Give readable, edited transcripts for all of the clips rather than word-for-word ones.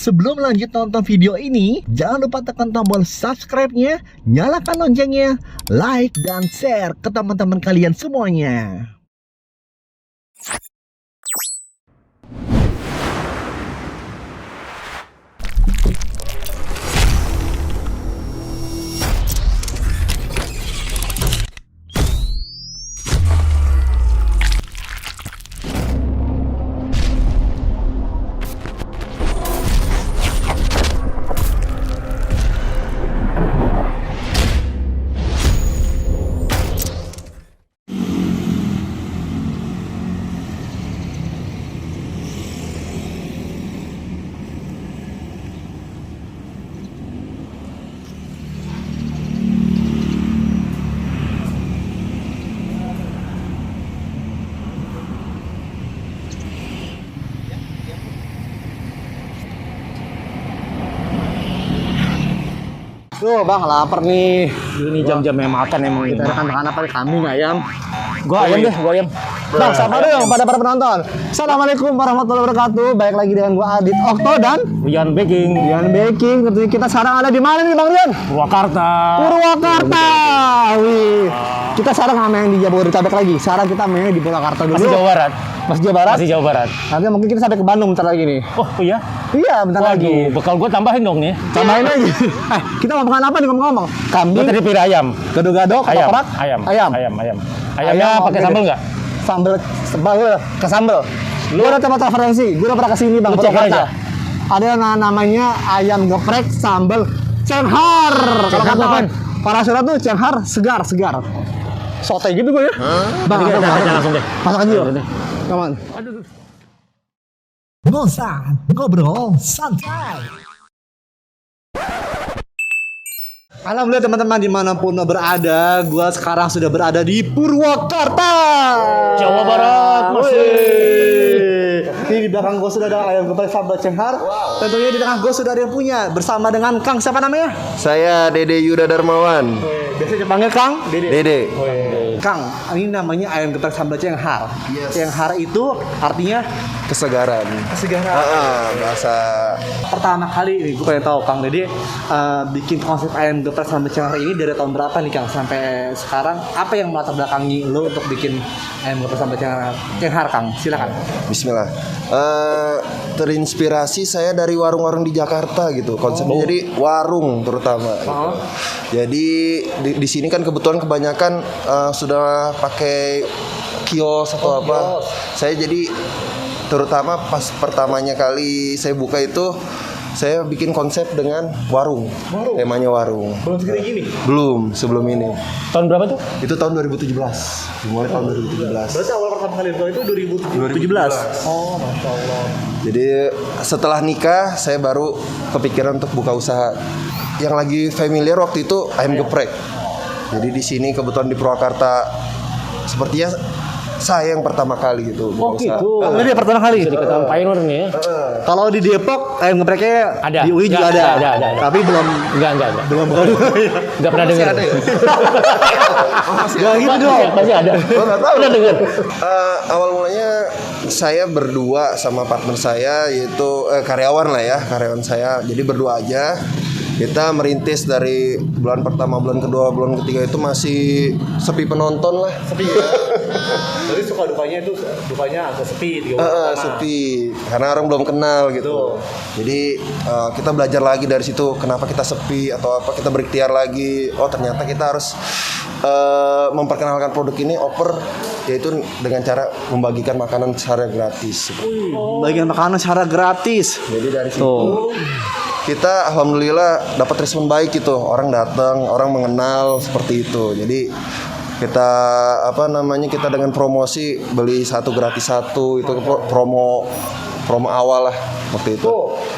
sebelum lanjut nonton video ini, jangan lupa tekan tombol subscribe-nya, nyalakan loncengnya, like dan share ke teman-teman kalian semuanya. Tuh bang, lapar nih. Ini jam-jamnya makan emang Kita ini. makan apa? Kambing, ayam. Gua ayam deh, gua ayam. Bang, sapa dong pada para penonton. Assalamualaikum warahmatullahi wabarakatuh. Baik lagi dengan gua Adit Okto dan Rian Baking, Rian Baking. Tentunya kita sekarang ada di mana nih Bang Rian? Purwakarta. Purwakarta. Wih. Kita sekarang nggak main di Jabodetabek lagi. Sekarang kita main di Purwakarta dulu. Masih Jawa Barat. Masih Jawa Barat. Masih Jawa Barat. Nanti mungkin kita sampai ke Bandung bentar lagi nih. Oh iya. Iya, bentar lagi. Waduh, bekal gua tambahin dong nih. Tambahin lagi. Kita mau makan apa nih ngomong-ngomong? Gua Kambing, tadi pilih ayam. gado-gado, Ayam. ketoprak, Ayam. ayam. Ayamnya Ayam, pakai oke sambal deh. nggak? Sambal ke sambal. Lu ada tempat referensi, gue udah pernah kesini Bang Lu cek Purwakarta. aja. Ada yang namanya ayam geprek sambal cenghar. Kalau kata apaan? para surat tuh cenghar segar. Sote gitu gue ya. Bang, Jadi apa, kita Bang? aja langsung deh. Masak aja yuk. Ayo deh. Come on. Bosan ngobrol santai. Alhamdulillah teman-teman dimanapun berada, gue sekarang sudah berada di Purwakarta, Jawa Barat masih. Ini di belakang gue sudah ada ayam geprek sambal cenghar. Tentunya di tengah gue sudah ada yang punya bersama dengan Kang siapa namanya? Saya Dede Yuda Darmawan. Biasanya dipanggil Kang Dede. Kang, ini namanya ayam geprek sambal cenghar. Cenghar itu artinya Kesegaran. kesegaran. Bahasa Pertama kali ini gue pengen tahu Kang Dede bikin konsep ayam geprek sambal cenghar ini dari tahun berapa nih Kang sampai sekarang? Apa yang melatar belakangi lo untuk bikin ayam geprek sambal cenghar Kang? Silakan. Bismillah. Terinspirasi saya dari warung-warung di Jakarta gitu. Konsepnya jadi warung terutama. Jadi di sini kan kebetulan kebanyakan sudah pakai kios atau apa. Saya jadi terutama pas pertamanya kali saya buka itu saya bikin konsep dengan warung. Temanya warung. Belum segini gini. Belum sebelum ini. Tahun berapa tuh? Itu tahun 2017. Dimulai tahun 2017. Berarti awal pertama kali itu 2017. Oh, masya Allah. Jadi setelah nikah saya baru kepikiran untuk buka usaha. Yang lagi familiar waktu itu ayam geprek. Jadi di sini kebetulan di Purwakarta sepertinya saya yang pertama kali gitu buka usaha. Kang Dede pertama kali. Jadi ketahuan pioneer nih ya. Kalau di Depok ayam gepreknya Ada. di UI juga Ada. Tapi belum Enggak. belum Enggak pernah dengar. Gak gitu dong. Masih ada. Pernah dengar. Awal mulanya saya berdua sama partner saya yaitu karyawan lah ya, karyawan saya. Jadi berdua aja. Kita merintis dari bulan pertama, bulan kedua, bulan ketiga itu masih sepi penonton lah. Sepi ya. Jadi suka dukanya agak sepi di Sepi karena orang belum kenal gitu. Jadi kita belajar lagi dari situ kenapa kita sepi atau apa, kita berikhtiar lagi. Oh ternyata kita harus memperkenalkan produk ini oper, yaitu dengan cara membagikan makanan secara gratis. Bagian makanan secara gratis. Jadi dari situ kita alhamdulillah dapat respon baik gitu, orang datang, orang mengenal seperti itu. Jadi kita kita dengan promosi beli satu gratis satu, itu promo awal lah waktu itu.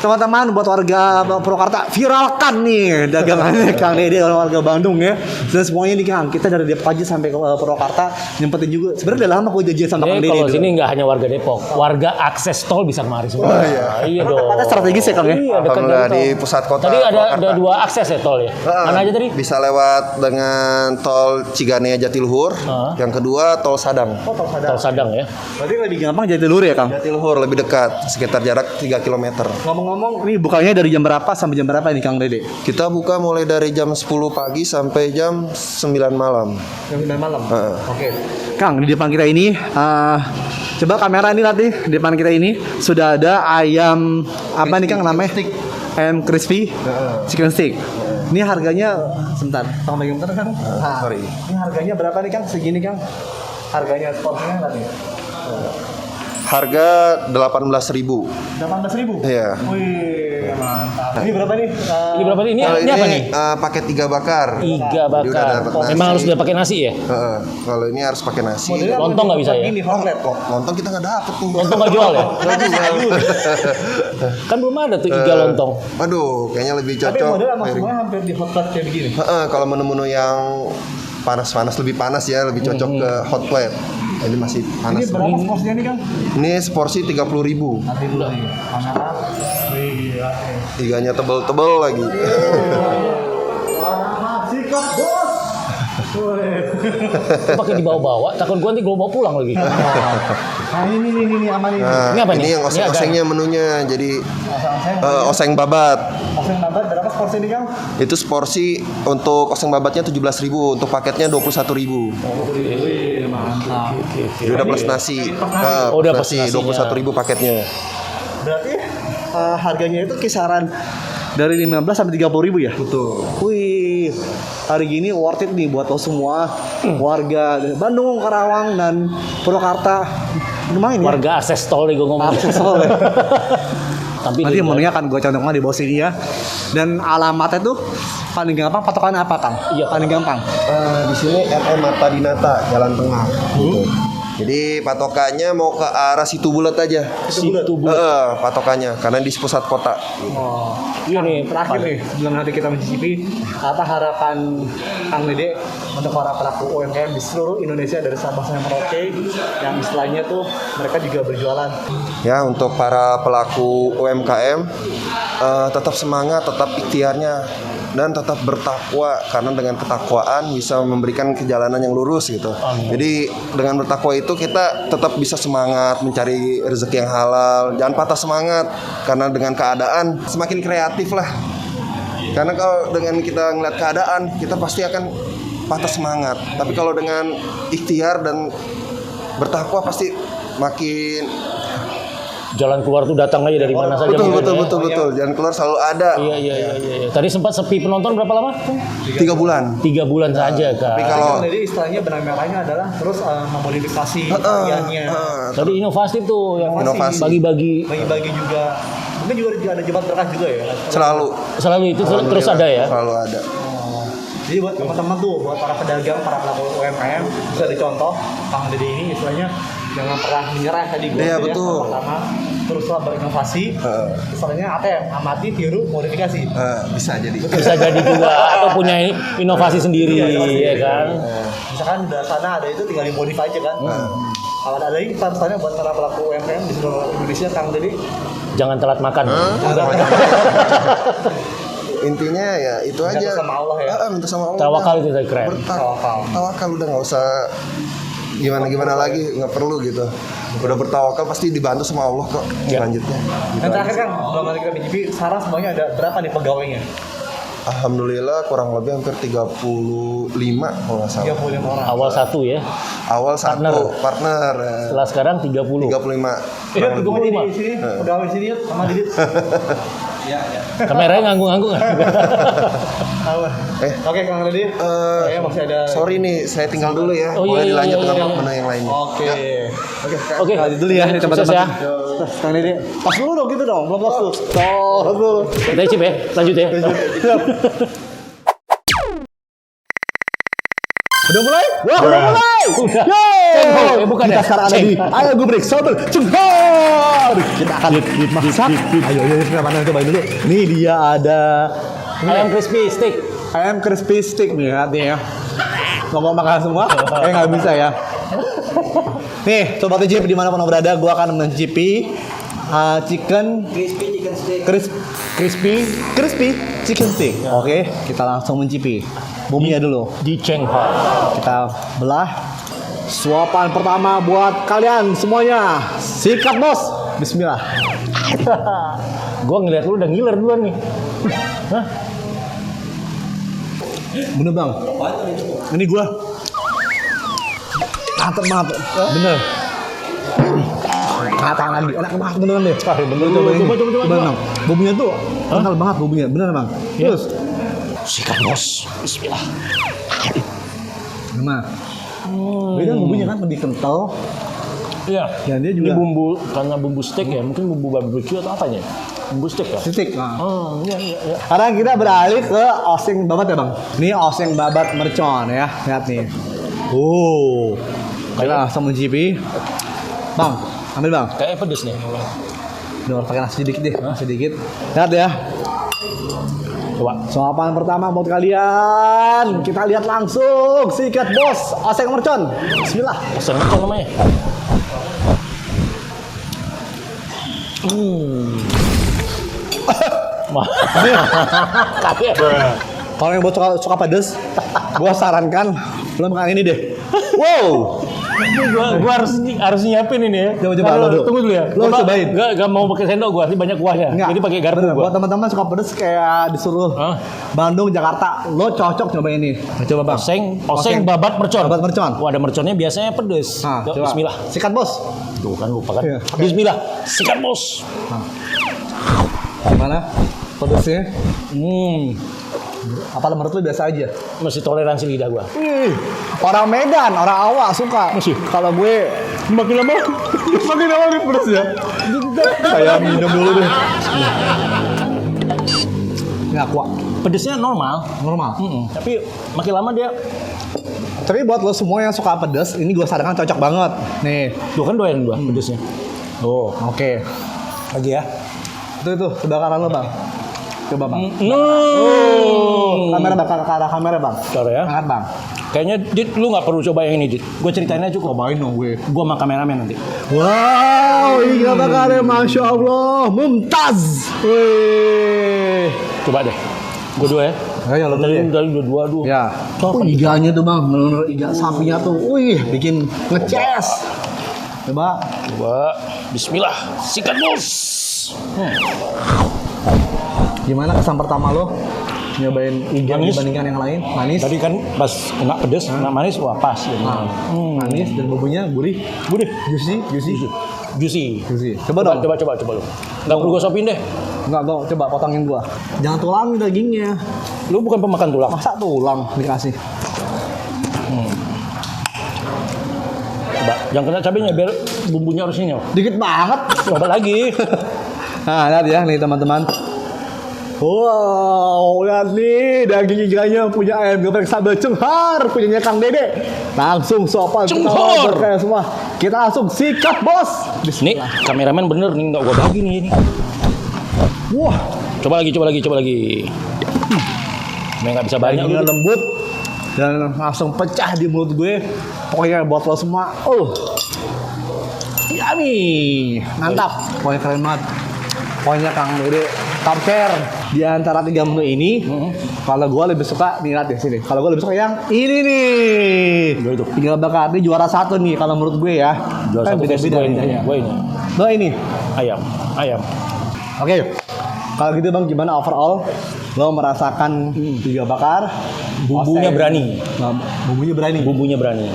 Teman-teman buat warga Purwakarta, viralkan nih dagangannya Kang Dede, warga Bandung ya. Dan semuanya nih Kang, kita dari Depok aja sampai ke Purwakarta nyempetin juga. Sebenarnya udah lama gue janjian sama Kang Dede. Kalau dulu. sini nggak hanya warga Depok, warga akses tol bisa kemari semua. Iya dong. Ada strategis ya Kang ya? Iya, dekat Alhamdulillah dari di tol. pusat kota Tadi ada Purwakarta. 2 akses ya tol ya. Mana aja tadi? Bisa lewat dengan tol Ciganea Jatiluhur, yang kedua Tol Sadang. Tol Sadang ya. Berarti lebih gampang Jatiluhur ya, Kang? Jatiluhur lebih dekat, sekitar jarak 3 km. Ngomong-ngomong, ini bukanya dari jam berapa sampai jam berapa ini, Kang Dede? Kita buka mulai dari jam 10 pagi sampai jam 9 malam. Jam 9 malam. Oke. Kang, di depan kita ini coba kamera ini lihat nih, di depan kita ini sudah ada ayam apa nih, Kang, namanya? Ayam crispy chicken stick. Ini harganya sebentar. Tolong bagi bentar, Kang. Sorry. Ini harganya berapa nih, Kang? Segini, Kang. Harganya porsinya berapa nih? Harga 18.000. 18.000. Iya. Wih, mantap. Ini berapa nih? Ini berapa nih? Kalau Ini apa nih? paket 3 bakar. Iga Jadi udah bakar. dapat nasi. Memang harus udah pakai nasi ya? Kalau ini harus pakai nasi. Lontong nggak bisa ya? Ini hotlet kok. Lontong kita nggak dapet nih. Lontong nggak jual ya? Kan belum ada tuh iga lontong. Waduh, kayaknya lebih Tapi cocok. model sama semuanya hampir di hotlet kayak begini. Kalau menu-menu yang panas-panas lebih panas ya, lebih cocok ke hot plate. Ini masih panas. Ini berapa porsinya nih, Kang? Ini seporsi 30.000. Nanti dulu nih. Kamera. Wih, Iganya tebel-tebel lagi. Sikap bos. Pakai dibawa-bawa, takut gua nanti gua bawa pulang lagi. Nah ini aman ini. Nah, Ini apa nih? ini yang Ini oseng-osengnya menunya. Jadi Oseng oseng babat. babat berapa porsi nih, Kang? Itu seporsi untuk oseng babatnya 17.000, untuk paketnya 21.000. Wih, mantap. Jadi udah plus nasi. Oh, udah plus plus nasi, nasinya. 21.000 paketnya. Berarti harganya itu kisaran dari 15 sampai 30.000 ya? Betul. Wih, hari gini worth it nih buat lo semua warga Bandung, Karawang, dan Purwakarta. Lumayan ya. Warga akses tol nih gua ngomong. Akses tol ya. Tapi Nanti di- menunya akan gue cantumkan di bawah sini ya. Dan alamatnya tuh paling gampang, patokannya apa, Kang? Iya. Paling gampang. Di sini RM Mata Dinata, Jalan Tengah. Gitu. Jadi patokannya mau ke arah Situ Bulet aja. Situ Bulet. Patokannya karena di pusat kota. Oh, Iya nih, terakhir nih sebelum nanti kita mencicipi, apa harapan Kang Dede untuk para pelaku UMKM di seluruh Indonesia dari Sabang sampai Merauke yang istilahnya tuh mereka juga berjualan. Ya, untuk para pelaku UMKM tetap semangat, tetap ikhtiarnya, dan tetap bertakwa, karena dengan ketakwaan bisa memberikan kejalanan yang lurus gitu. Jadi dengan bertakwa itu kita tetap bisa semangat mencari rezeki yang halal, jangan patah semangat, karena dengan keadaan semakin kreatif lah. Karena kalau dengan kita ngeliat keadaan, kita pasti akan patah semangat. Tapi kalau dengan ikhtiar dan bertakwa pasti makin jalan keluar tuh datang aja dari mana saja. mungkin ya. betul. Jalan keluar selalu ada. Iya. Tadi sempat sepi penonton berapa lama? 3 bulan. 3 bulan saja kan. Tapi kalau Jadi istilahnya benang merahnya adalah terus memodifikasi variannya, Tadi inovatif tuh yang Inovasi. bagi-bagi bagi-bagi juga. Mungkin juga ada jebat berkah juga ya. selalu itu terus ada ya. Selalu ada. Jadi buat teman-teman tuh, buat para pedagang, para pelaku UMKM bisa dicontoh Kang Dede ini istilahnya jangan pernah menyerah tadi gue. Iya, betul. Pertama, teruslah berinovasi. Istilahnya apa ya? Amati, tiru, modifikasi. Bisa jadi. Bisa jadi juga atau punya inovasi sendiri ya kan. Misalkan di sana ada itu tinggal dimodify aja kan. Kalau ada lagi pesannya buat para pelaku UMKM di seluruh Indonesia, Kang Dede. Jangan telat makan. Intinya ya itu Minta aja. sama Allah ya. Minta sama Allah. Tawakal itu saya keren. Tawakal. Udah nggak usah gimana lagi, nggak perlu gitu. Udah bertawakal pasti dibantu sama Allah kok. Ya. Selanjutnya. Gitu Dan aja. terakhir Kang, belum nanti kita mencicipi, sekarang semuanya ada berapa nih pegawainya? Alhamdulillah kurang lebih hampir 35 kalau nggak salah. 35 orang. Awal satu ya. Awal satu partner. Setelah sekarang 30. 35. Iya, tunggu di sini, pegawai sini yuk sama Didit. Kameranya nganggung-nganggung. Oke, Kang Dede. Saya masih ada. Sorry nih, saya tinggal dulu ya. Oh, Boleh iya, dilanjut iya, dengan iya. menu yang lainnya. Oke. Oke, Lanjut dulu ya, nih sukses teman-teman. ya. Kang Dede. Pas dulu dong gitu dong, belum pas dulu. Tos dulu. Kita icip ya, lanjut ya. Udah mulai? Wah, udah mulai. Udah. Yo, bukan kita ya? sekarang ada di Ayo Gubrik Sobel Cenghor. Kita akan masak. Ayo, kita mana cobain dulu. Nih dia ada Ayam crispy stick. ayam crispy stick nih artinya ya. Ngomong makan semua, nggak bisa ya. Nih, sobat TJP di mana pun berada, gua akan mencicipi chicken crispy chicken stick. Oke, kita langsung mencicipi. buminya dulu. Di Chenghar. Kita belah. Suapan pertama buat kalian semuanya. Sikat bos. Bismillah. Gua ngeliat lu udah ngiler duluan nih. Hah? Bener bang. Ini gua. Mantep banget. Bener. Kata lagi. Enak banget beneran deh. Bener coba. Bang. Buminya tuh kental banget buminya. Bener bang. Terus. Sikat bos. Bismillah. Nah. Beda bumbunya kan lebih kental. Iya. Dan dia Ini juga bumbu karena bumbu steak ya, mungkin bumbu barbecue atau apanya? Bumbu steak ya? titik. Nah. Iya. Sekarang kita beralih ke oseng babat ya bang. Ini oseng babat mercon ya. Lihat nih. Kita langsung mencicipi. Bang, ambil bang. Kayaknya pedes nih. Udah pakai nasi sedikit deh, nasi sedikit. Lihat ya. Coba. Suapan pertama buat kalian. Kita lihat langsung. Sikat bos, oseng mercon. Bismillah. Oseng apa namanya? Kaget. Kalau yang buat suka pedes, gua sarankan lo makan ini deh. Wow. Gua harus nyiapin ini ya. Coba, lo dulu. Tunggu dulu ya. Lo cobain. Gak mau pakai sendok gua, ini banyak kuahnya. Enggak. Jadi pakai garpu Bener, gua. buat teman-teman suka pedes kayak disuruh Hah? Bandung, Jakarta, lo cocok coba ini. Nah, coba bang. Oseng babat mercon. Babat mercon. Wah, ada merconnya biasanya pedes. Nah, Yuk, coba. Bismillah. Sikat bos. Tuh kan lupa kan. Iya. Bismillah. Sikat bos. Gimana? Pedesnya? Apa menurut lu biasa aja? Masih toleransi lidah gua. Orang Medan, orang awak suka. Masih? Kalau gue makin lama makin pedes ya. Kayak minum dulu deh. Nggak kuat. Pedesnya normal. Normal. Tapi makin lama dia. Tapi buat lo semua yang suka pedes, ini gue sarankan cocok banget. Nih, Tuh kan doyan gua pedesnya. Oh, oke. lagi ya. Itu kebakaran lo bang. Coba bang. Kamera bang, ke arah kamera bang. Cara ya. Angkat bang. Kayaknya Dit, lu nggak perlu coba yang ini Dit. Gue ceritain aja cukup. Cobain dong gue. Gue sama kameramen nanti. Wow, ini bakarnya masya Allah, mumtaz. Wih. Coba deh. Gue dua ya. Ayo lo dulu. Dari dua dua. Ya. Iganya tuh bang, bener-bener iga sapinya tuh, wih, bikin ngeces. Coba. Coba. Bismillah. Sikat bos. Gimana kesan pertama lo nyobain iga Manis. dibandingkan yang lain? Manis. Tadi kan pas kena pedes, kena manis, wah pas. Manis dan bumbunya gurih. Gurih. Juicy. Juicy. Coba dong. Coba lu. Nggak perlu gue sopin deh. Enggak, coba potongin gua. Jangan tulang dagingnya. Lu bukan pemakan tulang. Masa tulang dikasih? Coba. Jangan kena cabenya biar bumbunya harus nyenyol. Dikit banget. Coba lagi. Nah, lihat ya nih teman-teman. Wow, lihat nih daging iganya punya ayam geprek sambal Chenghar, punyanya Kang Dede. Langsung sopan Chenghar. kayak semua. Kita langsung sikat bos. Nih, kameramen bener nih nggak gue bagi nih ini. Wah, Coba lagi. Nggak bisa banyak dagingnya lu. lembut dan langsung pecah di mulut gue. Pokoknya buat lo semua. Yummy, mantap. Pokoknya keren banget. Pokoknya Kang Dede top share di antara 3 menu ini. Kalau gue lebih suka nih, lihat di sini. Kalau gue lebih suka yang ini nih. Gua itu. Tinggal bakar ini juara 1 nih kalau menurut gue ya. Juara satu beda-beda gue ini. bedanya. Gue ini. Lo ini. Ayam. Oke. Kalau gitu Bang, gimana overall? Lo merasakan iga bakar? Bumbunya oseng. berani. Nah, bumbunya berani.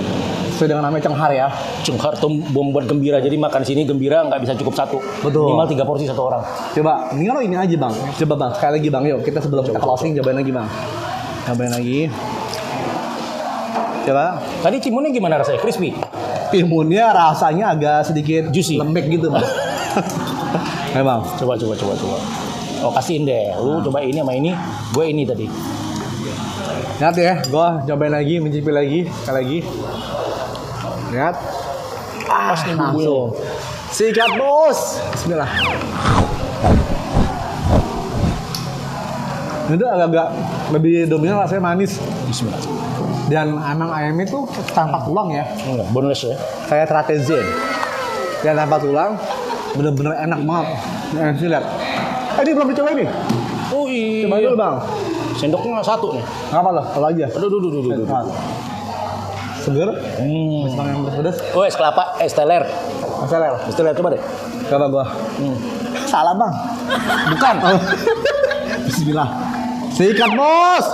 Sesuai dengan namanya Chenghar ya. Chenghar tuh bom buat gembira. Jadi makan sini gembira nggak bisa cukup satu. Betul. Minimal 3 porsi satu orang. Coba, ini lo ini aja Bang. Coba Bang, sekali lagi Bang. Yuk, kita sebelum kita closing cobain lagi Bang. Cobain lagi. Coba. Tadi timunnya gimana rasanya? Crispy. Timunnya rasanya agak sedikit Juicy. lembek gitu Bang. Ayo Bang. Coba. Oh kasihin deh. Lu coba ini sama ini. Gue ini tadi. Lihat ya, gue cobain lagi, mencicipi lagi, sekali lagi. Lihat. Pas nih bumbunya. Langsung. Sikat bos. Bismillah. Itu agak-agak lebih dominan rasanya manis. Bismillah. Dan emang ayamnya tuh tanpa tulang ya. Enggak, boneless ya. Kayak tratezen. Dan tanpa tulang, bener-bener enak banget. Sih lihat. Ini belum dicoba ini. Oh iya. Coba dulu Bang. Sendoknya satu nih. Apa lo? Kalau aja. Aduh. Seger. Masih makan yang pedas. Oh, es kelapa, es teler. Masalah. Es teler coba deh. Coba gua. Salah bang. Bukan. Bismillah. Sikat bos.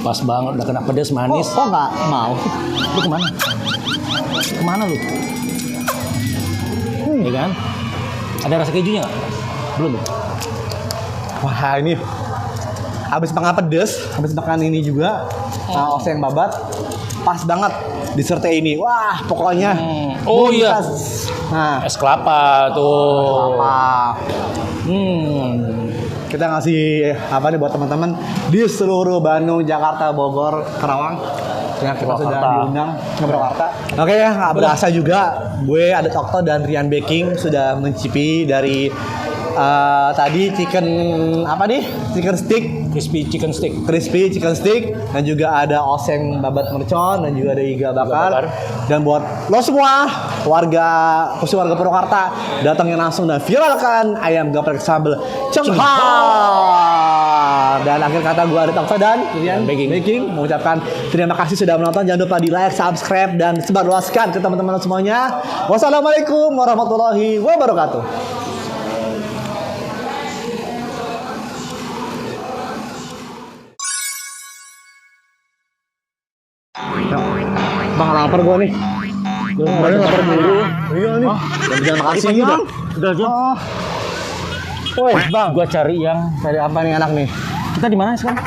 Pas banget udah kena pedas manis. Kok nggak mau? Lu kemana? Kemana lu? Ya kan? Ada rasa kejunya nggak? Belum ya? Wah ini. Habis makan pedas, habis makan ini juga. Oseng babat. Pas banget dessert ini. Wah pokoknya. Oh iya. Nah. Es kelapa tuh. Apa? Kita ngasih apa nih buat teman-teman di seluruh Bandung, Jakarta, Bogor, Karawang. Ya kita sudah diundang ke Purwakarta. Oke ya, nggak berasa juga. Gue ada Okto dan Rian Baking sudah mencicipi dari tadi chicken apa nih? Chicken stick. Crispy chicken stick Dan juga ada oseng babat mercon. Dan juga ada iga bakar. bakar. Dan buat lo semua warga, khusus warga Purwakarta, datangin langsung dan viralkan ayam geprek sambal Cenghar. Dan akhir kata gue ada Okto dan Rian Baking mengucapkan terima kasih sudah menonton. Jangan lupa di like, subscribe, dan sebarluaskan ke teman-teman semuanya. Wassalamualaikum warahmatullahi wabarakatuh. Bang lapar gue nih. Baru lapar dulu. Iya nih. Jangan makasih udah. Udah aja. Woi, Bang. Gua cari yang Cari apa nih enak nih? kita di mana sekarang?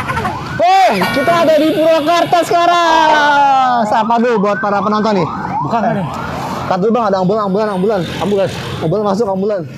Kita ada di Purwakarta sekarang. Sapa dulu buat para penonton nih. Bukan nih. Kat dulu Bang, ada ambulan. Ambulans. Ambulan masuk, ambulan.